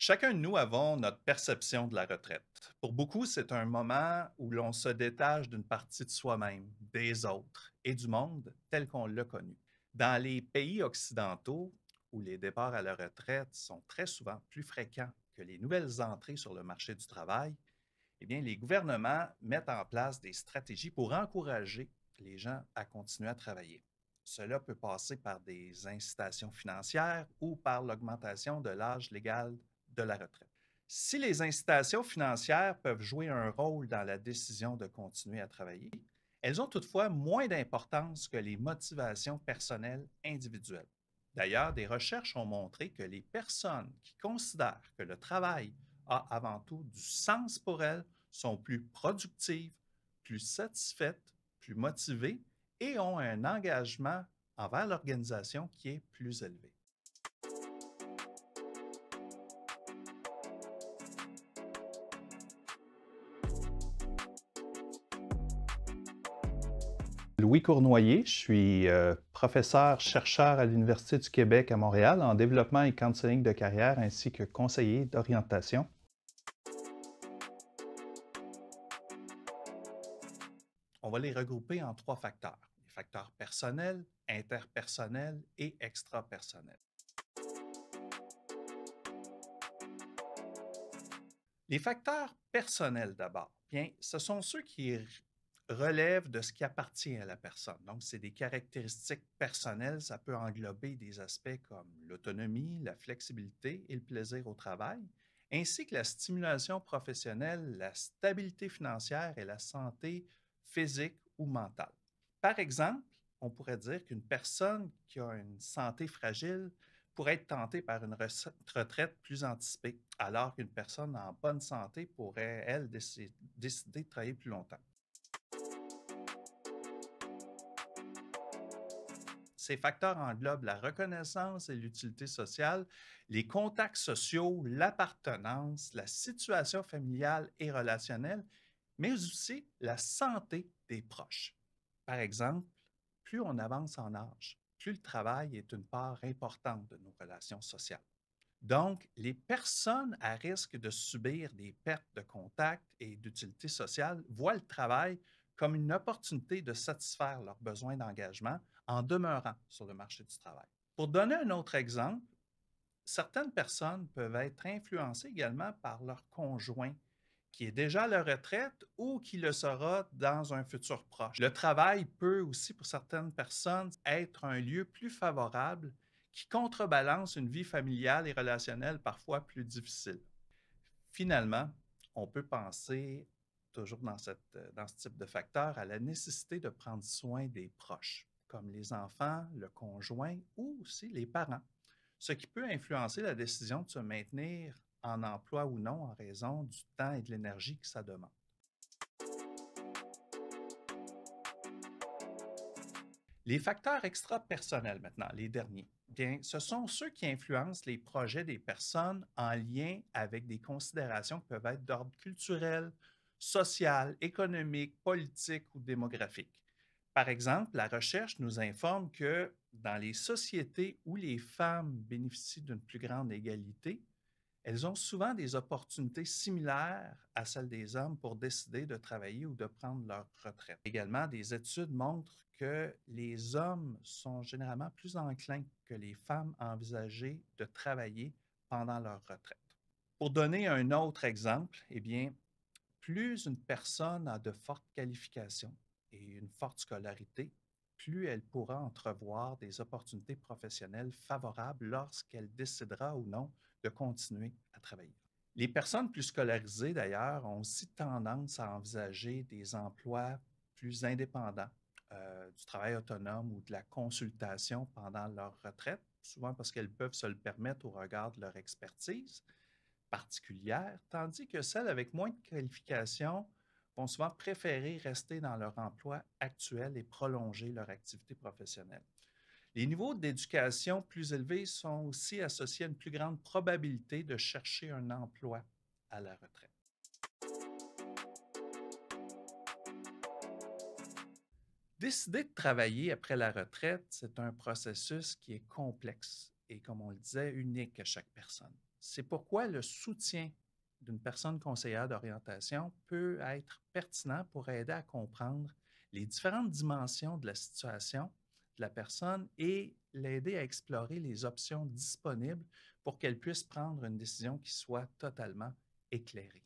Chacun de nous avons notre perception de la retraite. Pour beaucoup, c'est un moment où l'on se détache d'une partie de soi-même, des autres et du monde tel qu'on l'a connu. Dans les pays occidentaux, où les départs à la retraite sont très souvent plus fréquents que les nouvelles entrées sur le marché du travail, eh bien, les gouvernements mettent en place des stratégies pour encourager les gens à continuer à travailler. Cela peut passer par des incitations financières ou par l'augmentation de l'âge légal de la retraite. Si les incitations financières peuvent jouer un rôle dans la décision de continuer à travailler, elles ont toutefois moins d'importance que les motivations personnelles individuelles. D'ailleurs, des recherches ont montré que les personnes qui considèrent que le travail a avant tout du sens pour elles sont plus productives, plus satisfaites, plus motivées et ont un engagement envers l'organisation qui est plus élevé. Louis Cournoyer, je suis professeur-chercheur à l'Université du Québec à Montréal en développement et counseling de carrière ainsi que conseiller d'orientation. On va les regrouper en trois facteurs: les facteurs personnels, interpersonnels et extrapersonnels. Les facteurs personnels d'abord, bien, ce sont ceux qui relèvent de ce qui appartient à la personne. Donc, c'est des caractéristiques personnelles. Ça peut englober des aspects comme l'autonomie, la flexibilité et le plaisir au travail, ainsi que la stimulation professionnelle, la stabilité financière et la santé physique ou mentale. Par exemple, on pourrait dire qu'une personne qui a une santé fragile pourrait être tentée par une retraite plus anticipée, alors qu'une personne en bonne santé pourrait, elle, décider de travailler plus longtemps. Ces facteurs englobent la reconnaissance et l'utilité sociale, les contacts sociaux, l'appartenance, la situation familiale et relationnelle, mais aussi la santé des proches. Par exemple, plus on avance en âge, plus le travail est une part importante de nos relations sociales. Donc, les personnes à risque de subir des pertes de contact et d'utilité sociale voient le travail comme une opportunité de satisfaire leurs besoins d'engagement en demeurant sur le marché du travail. Pour donner un autre exemple, certaines personnes peuvent être influencées également par leur conjoint qui est déjà à la retraite ou qui le sera dans un futur proche. Le travail peut aussi, pour certaines personnes, être un lieu plus favorable qui contrebalance une vie familiale et relationnelle parfois plus difficile. Finalement, on peut penser, toujours dans ce type de facteur, à la nécessité de prendre soin des proches, comme les enfants, le conjoint ou aussi les parents, ce qui peut influencer la décision de se maintenir en emploi ou non en raison du temps et de l'énergie que ça demande. Les facteurs extra-personnels maintenant, les derniers, bien, ce sont ceux qui influencent les projets des personnes en lien avec des considérations qui peuvent être d'ordre culturel, social, économique, politique ou démographique. Par exemple, la recherche nous informe que dans les sociétés où les femmes bénéficient d'une plus grande égalité, elles ont souvent des opportunités similaires à celles des hommes pour décider de travailler ou de prendre leur retraite. Également, des études montrent que les hommes sont généralement plus enclins que les femmes à envisager de travailler pendant leur retraite. Pour donner un autre exemple, eh bien, plus une personne a de fortes qualifications et une forte scolarité, plus elle pourra entrevoir des opportunités professionnelles favorables lorsqu'elle décidera ou non de continuer à travailler. Les personnes plus scolarisées, d'ailleurs, ont aussi tendance à envisager des emplois plus indépendants, du travail autonome ou de la consultation pendant leur retraite, souvent parce qu'elles peuvent se le permettre au regard de leur expertise particulière, tandis que celles avec moins de qualifications vont souvent préférer rester dans leur emploi actuel et prolonger leur activité professionnelle. Les niveaux d'éducation plus élevés sont aussi associés à une plus grande probabilité de chercher un emploi à la retraite. Décider de travailler après la retraite, c'est un processus qui est complexe et, comme on le disait, unique à chaque personne. C'est pourquoi le soutien d'une personne conseillère d'orientation peut être pertinent pour aider à comprendre les différentes dimensions de la situation de la personne et l'aider à explorer les options disponibles pour qu'elle puisse prendre une décision qui soit totalement éclairée.